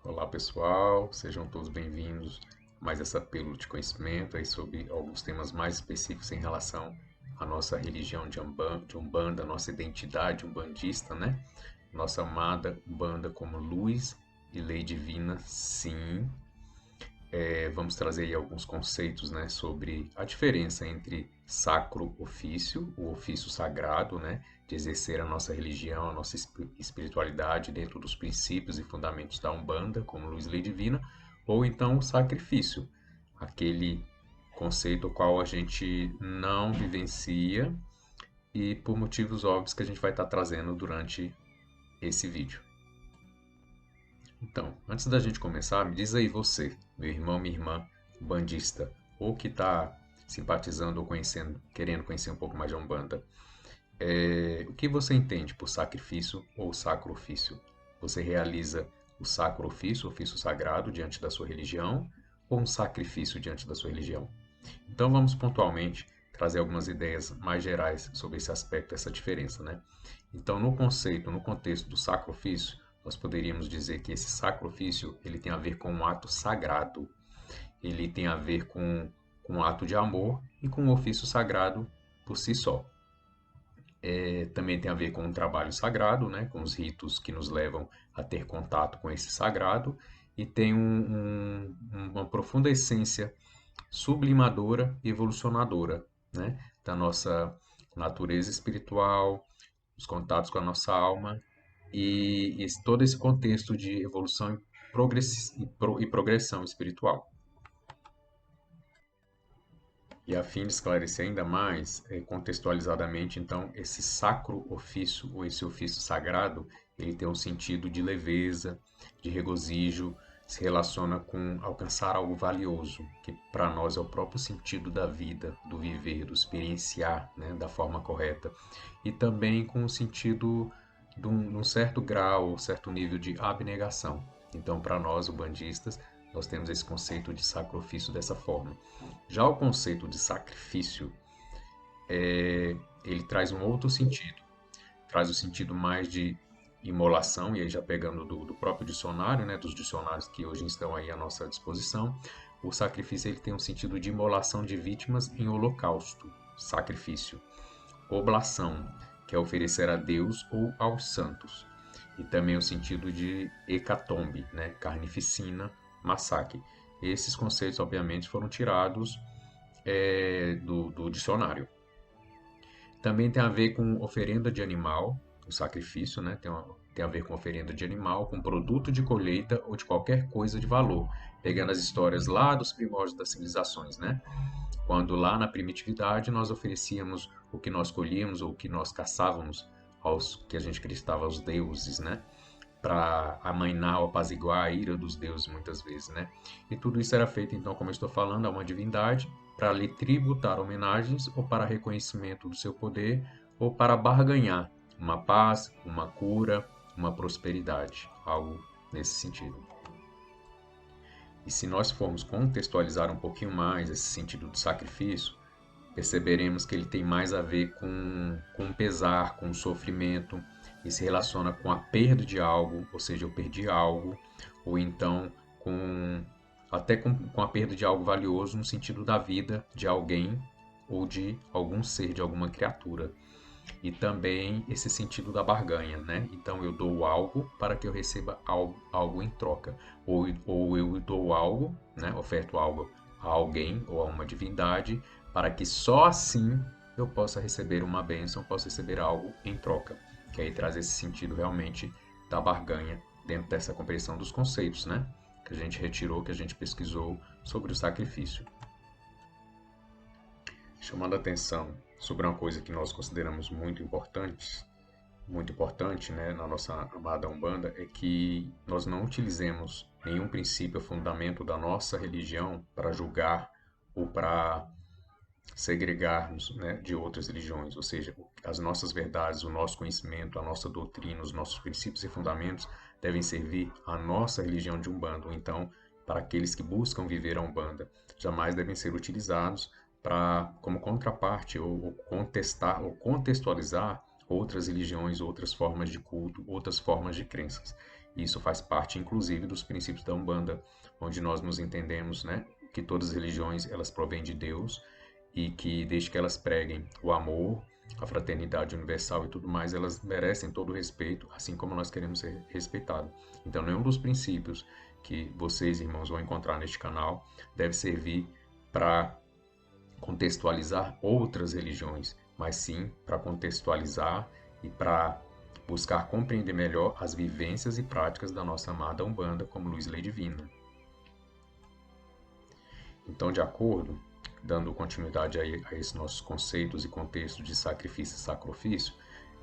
Olá pessoal, sejam todos bem-vindos a mais essa pílula de conhecimento aí sobre alguns temas mais específicos em relação à nossa religião de Umbanda, nossa identidade umbandista, né? Nossa amada Umbanda como luz e lei divina, sim. Vamos trazer aí alguns conceitos, né, sobre a diferença entre sacro ofício, o ofício sagrado, né, de exercer a nossa religião, a nossa espiritualidade dentro dos princípios e fundamentos da Umbanda, como luz e lei divina, ou então o sacrifício, aquele conceito ao qual a gente não vivencia e por motivos óbvios que a gente vai estar trazendo durante esse vídeo. Então, antes da gente começar, me diz aí você, meu irmão, minha irmã, bandista, ou que está simpatizando ou conhecendo, querendo conhecer um pouco mais de Umbanda, o que você entende por sacrifício ou sacro ofício? Você realiza o sacro ofício, o ofício sagrado diante da sua religião, ou um sacrifício diante da sua religião? Então vamos pontualmente trazer algumas ideias mais gerais sobre esse aspecto, essa diferença, né? Então, no conceito, no contexto do sacro ofício, nós poderíamos dizer que esse sacro ofício ele tem a ver com um ato sagrado, ele tem a ver com um ato de amor e com o ofício sagrado por si só. Também tem a ver com um trabalho sagrado, né, com os ritos que nos levam a ter contato com esse sagrado, e tem uma profunda essência sublimadora e evolucionadora, né, da nossa natureza espiritual, os contatos com a nossa alma e todo esse contexto de evolução e progressão espiritual. E a fim de esclarecer ainda mais, contextualizadamente, então, esse sacro ofício, ou esse ofício sagrado, ele tem um sentido de leveza, de regozijo, se relaciona com alcançar algo valioso, que para nós é o próprio sentido da vida, do viver, do experienciar, né, da forma correta. E também com o sentido de um certo grau, um certo nível de abnegação. Então, para nós, ubandistas, nós temos esse conceito de sacrifício dessa forma. Já o conceito de sacrifício, ele traz um outro sentido. Traz o sentido mais de imolação, e aí já pegando do próprio dicionário, né, dos dicionários que hoje estão aí à nossa disposição, o sacrifício ele tem um sentido de imolação de vítimas em holocausto, sacrifício. Oblação, que é oferecer a Deus ou aos santos. E também o sentido de hecatombe, né, carnificina, massacre. Esses conceitos, obviamente, foram tirados do dicionário. Também tem a ver com oferenda de animal, o sacrifício, né? Tem a ver com oferenda de animal, com produto de colheita ou de qualquer coisa de valor, pegando as histórias lá dos primórdios das civilizações, né? Quando lá na primitividade nós oferecíamos o que nós colhíamos ou o que nós caçávamos aos que a gente acreditava aos deuses, né? Para amainar ou apaziguar a ira dos deuses muitas vezes, né? E tudo isso era feito, então, como eu estou falando, a uma divindade para lhe tributar homenagens ou para reconhecimento do seu poder ou para barganhar uma paz, uma cura, uma prosperidade, algo nesse sentido. E se nós formos contextualizar um pouquinho mais esse sentido do sacrifício, perceberemos que ele tem mais a ver com o pesar, com o sofrimento, e se relaciona com a perda de algo, ou seja, eu perdi algo, ou então até com a perda de algo valioso no sentido da vida de alguém ou de algum ser, de alguma criatura. E também esse sentido da barganha, né? Então eu dou algo para que eu receba algo em troca. Ou eu dou algo, né? Oferto algo a alguém ou a uma divindade, para que só assim eu possa receber uma bênção, possa receber algo em troca. Que aí traz esse sentido realmente da barganha dentro dessa compreensão dos conceitos, né? Que a gente retirou, que a gente pesquisou sobre o sacrifício. Chamando a atenção sobre uma coisa que nós consideramos muito importante, né, na nossa amada Umbanda, é que nós não utilizemos nenhum princípio ou fundamento da nossa religião para julgar ou para segregarmos, né, de outras religiões, ou seja, as nossas verdades, o nosso conhecimento, a nossa doutrina, os nossos princípios e fundamentos devem servir à nossa religião de Umbanda, ou então para aqueles que buscam viver a Umbanda, jamais devem ser utilizados como contraparte ou contestar ou contextualizar outras religiões, outras formas de culto, outras formas de crenças. Isso faz parte, inclusive, dos princípios da Umbanda, onde nós nos entendemos, né, que todas as religiões elas provêm de Deus e que desde que elas preguem o amor, a fraternidade universal e tudo mais, elas merecem todo o respeito, assim como nós queremos ser respeitados. Então, nenhum dos princípios que vocês, irmãos, vão encontrar neste canal deve servir para contextualizar outras religiões, mas sim para contextualizar e para buscar compreender melhor as vivências e práticas da nossa amada Umbanda como luz e lei divina. Então, de acordo, dando continuidade a esses nossos conceitos e contextos de sacrifício e sacrifício,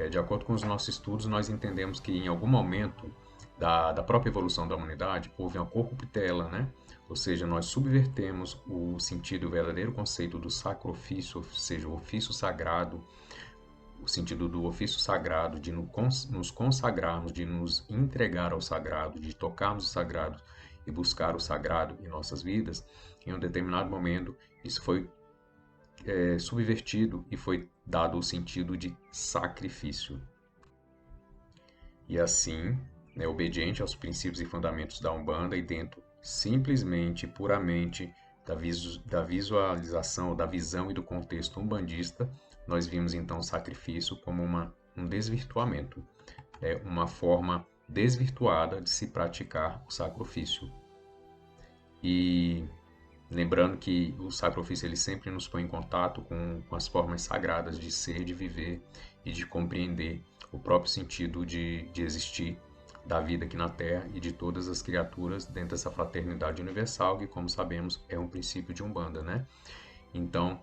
de acordo com os nossos estudos, nós entendemos que em algum momento da própria evolução da humanidade houve uma corruptela, né? Ou seja, nós subvertemos o sentido, o verdadeiro conceito do sacrifício, ou seja, o ofício sagrado, o sentido do ofício sagrado, de nos consagrarmos, de nos entregar ao sagrado, de tocarmos o sagrado e buscar o sagrado em nossas vidas. Em um determinado momento, isso foi subvertido e foi dado o sentido de sacrifício. E assim, né, obediente aos princípios e fundamentos da Umbanda e dentro simplesmente, puramente da visualização, da visão e do contexto umbandista, nós vimos então o sacrifício como um desvirtuamento, uma forma desvirtuada de se praticar o sacrifício. E lembrando que o sacrifício ele sempre nos põe em contato com as formas sagradas de ser, de viver e de compreender o próprio sentido de existir da vida aqui na Terra e de todas as criaturas dentro dessa fraternidade universal, que, como sabemos, é um princípio de Umbanda, né? Então,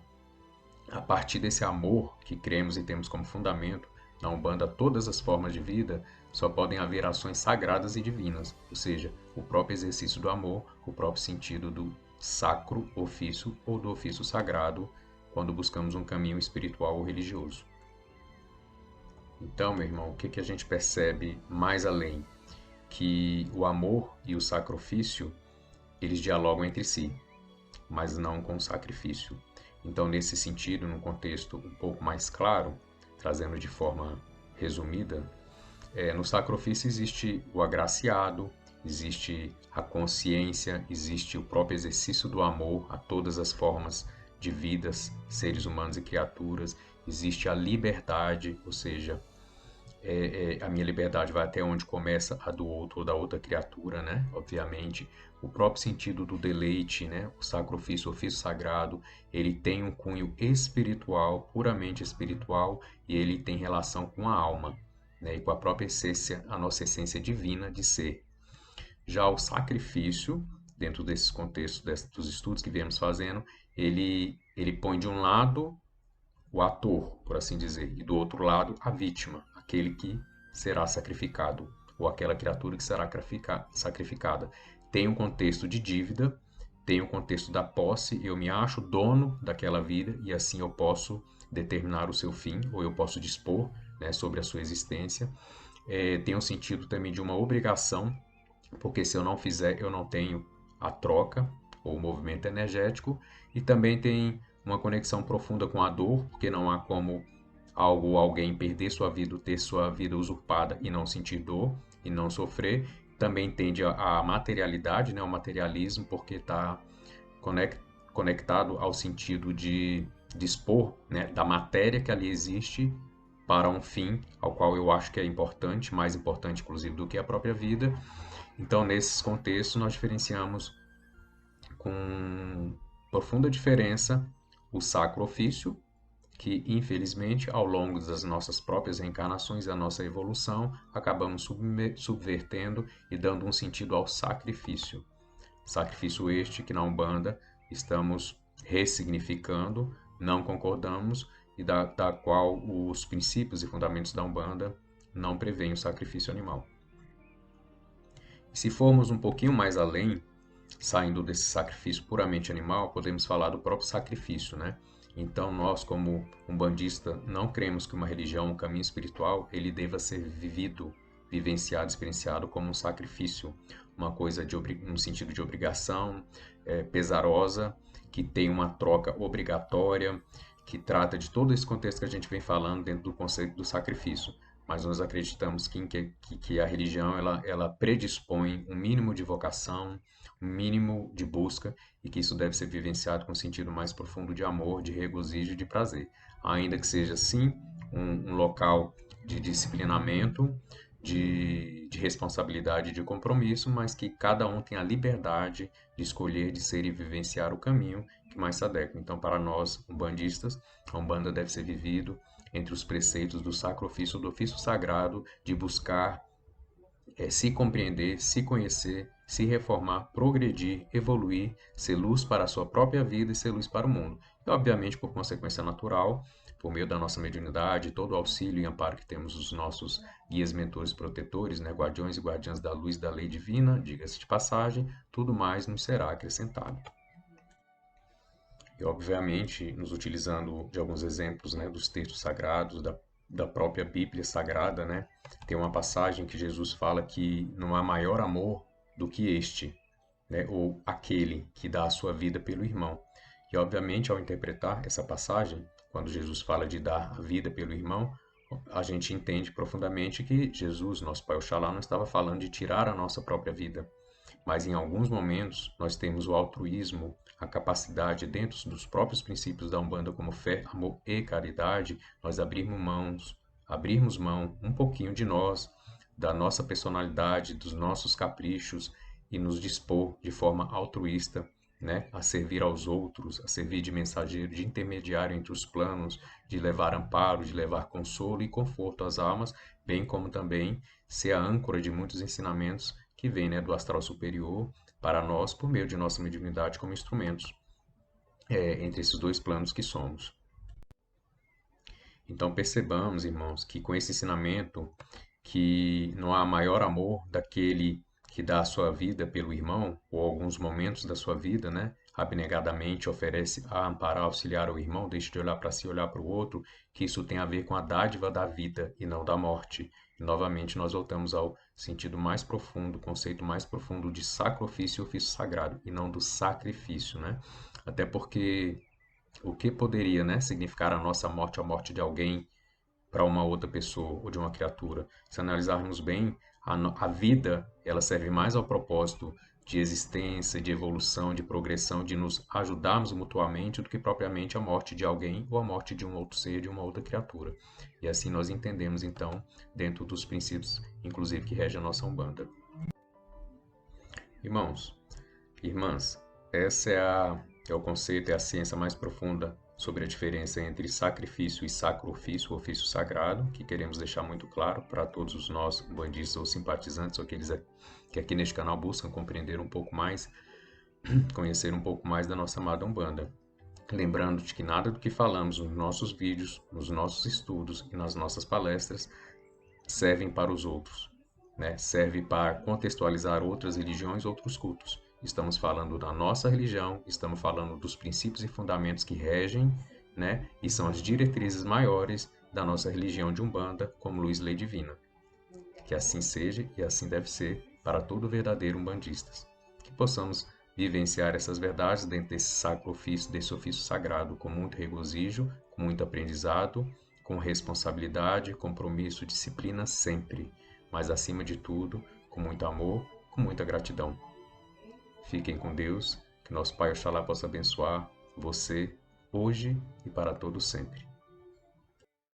a partir desse amor que cremos e temos como fundamento na Umbanda, todas as formas de vida só podem haver ações sagradas e divinas, ou seja, o próprio exercício do amor, o próprio sentido do sacro ofício ou do ofício sagrado, quando buscamos um caminho espiritual ou religioso. Então, meu irmão, o que a gente percebe mais além? Que o amor e o sacrifício, eles dialogam entre si, mas não com o sacrifício. Então, nesse sentido, num contexto um pouco mais claro, trazendo de forma resumida, no sacrifício existe o agraciado, existe a consciência, existe o próprio exercício do amor a todas as formas de vidas, seres humanos e criaturas, existe a liberdade, ou seja, a minha liberdade vai até onde começa a do outro ou da outra criatura, né? Obviamente, o próprio sentido do deleite, né? O sacrifício, o ofício sagrado, ele tem um cunho espiritual, puramente espiritual, e ele tem relação com a alma, né? E com a própria essência, a nossa essência divina de ser. Já o sacrifício, dentro desses contextos, dos estudos que viemos fazendo, ele põe de um lado o ator, por assim dizer, e do outro lado a vítima, aquele que será sacrificado, ou aquela criatura que será sacrificada. Tem um contexto de dívida, tem um contexto da posse, eu me acho dono daquela vida e assim eu posso determinar o seu fim, ou eu posso dispor, né, sobre a sua existência. Tem um sentido também de uma obrigação, porque se eu não fizer, eu não tenho a troca, ou o movimento energético, e também tem uma conexão profunda com a dor, porque não há como algo ou alguém perder sua vida, ter sua vida usurpada e não sentir dor e não sofrer. Também tende a materialidade, né, o materialismo, porque está conectado ao sentido de dispor, né, da matéria que ali existe para um fim ao qual eu acho que é importante, mais importante inclusive do que a própria vida. Então, nesses contextos, nós diferenciamos com profunda diferença o sacro ofício, que infelizmente ao longo das nossas próprias reencarnações e a nossa evolução acabamos subvertendo e dando um sentido ao sacrifício. Sacrifício este que na Umbanda estamos ressignificando, não concordamos e da qual os princípios e fundamentos da Umbanda não prevêem o sacrifício animal. E se formos um pouquinho mais além, saindo desse sacrifício puramente animal, podemos falar do próprio sacrifício, né? Então, nós, como umbandista, não cremos que uma religião, um caminho espiritual, ele deva ser vivido, vivenciado, experienciado como um sacrifício, uma coisa um sentido de obrigação, pesarosa, que tem uma troca obrigatória, que trata de todo esse contexto que a gente vem falando dentro do conceito do sacrifício. mas nós acreditamos que a religião ela predispõe um mínimo de vocação, um mínimo de busca, e que isso deve ser vivenciado com um sentido mais profundo de amor, de regozijo e de prazer. Ainda que seja, sim, um local de disciplinamento, de responsabilidade e de compromisso, mas que cada um tem a liberdade de escolher, de ser e vivenciar o caminho que mais se adequa. Então, para nós, umbandistas, a Umbanda deve ser vivido entre os preceitos do sacro ofício, do ofício sagrado, de buscar se compreender, se conhecer, se reformar, progredir, evoluir, ser luz para a sua própria vida e ser luz para o mundo. E, obviamente, por consequência natural, por meio da nossa mediunidade, todo o auxílio e amparo que temos dos nossos guias, mentores, protetores, né, guardiões e guardiãs da luz da lei divina, diga-se de passagem, tudo mais nos será acrescentado. E, obviamente, nos utilizando de alguns exemplos, né, dos textos sagrados, da própria Bíblia Sagrada, né, tem uma passagem que Jesus fala que não há maior amor do que este, né, ou aquele que dá a sua vida pelo irmão. E, obviamente, ao interpretar essa passagem, quando Jesus fala de dar a vida pelo irmão, a gente entende profundamente que Jesus, nosso Pai Oxalá, não estava falando de tirar a nossa própria vida, mas em alguns momentos nós temos o altruísmo, a capacidade dentro dos próprios princípios da Umbanda como fé, amor e caridade, nós abrirmos mão um pouquinho de nós, da nossa personalidade, dos nossos caprichos e nos dispor de forma altruísta, né, a servir aos outros, a servir de mensageiro, de intermediário entre os planos, de levar amparo, de levar consolo e conforto às almas, bem como também ser a âncora de muitos ensinamentos que vem, né, do astral superior para nós por meio de nossa mediunidade como instrumentos entre esses dois planos que somos. Então percebamos, irmãos, que com esse ensinamento que não há maior amor daquele que dá a sua vida pelo irmão, ou alguns momentos da sua vida, né? Abnegadamente oferece a amparar, auxiliar o irmão, deixa de olhar para si, olhar para o outro, que isso tem a ver com a dádiva da vida e não da morte. E novamente nós voltamos ao sentido mais profundo, conceito mais profundo de sacrifício e ofício sagrado, e não do sacrifício, né? Até porque o que poderia, né, significar a nossa morte, a morte de alguém, para uma outra pessoa ou de uma criatura. Se analisarmos bem, a vida ela serve mais ao propósito de existência, de evolução, de progressão, de nos ajudarmos mutuamente do que propriamente a morte de alguém ou a morte de um outro ser, de uma outra criatura. E assim nós entendemos, então, dentro dos princípios, inclusive, que regem a nossa Umbanda. Irmãos, irmãs, essa é o conceito, é a ciência mais profunda sobre a diferença entre sacrifício e sacro-ofício, ofício sagrado, que queremos deixar muito claro para todos os nossos bandistas ou simpatizantes, ou aqueles que aqui neste canal buscam compreender um pouco mais, conhecer um pouco mais da nossa amada Umbanda. Lembrando de que nada do que falamos nos nossos vídeos, nos nossos estudos e nas nossas palestras servem para os outros, né? Serve para contextualizar outras religiões, outros cultos. Estamos falando da nossa religião, estamos falando dos princípios e fundamentos que regem, né? E são as diretrizes maiores da nossa religião de Umbanda, como luz lei divina. Que assim seja e assim deve ser para todo verdadeiro umbandistas. Que possamos vivenciar essas verdades dentro desse sacro ofício, desse ofício sagrado, com muito regozijo, com muito aprendizado, com responsabilidade, compromisso, disciplina sempre, mas acima de tudo, com muito amor, com muita gratidão. Fiquem com Deus, que nosso Pai Oxalá possa abençoar você hoje e para todo sempre.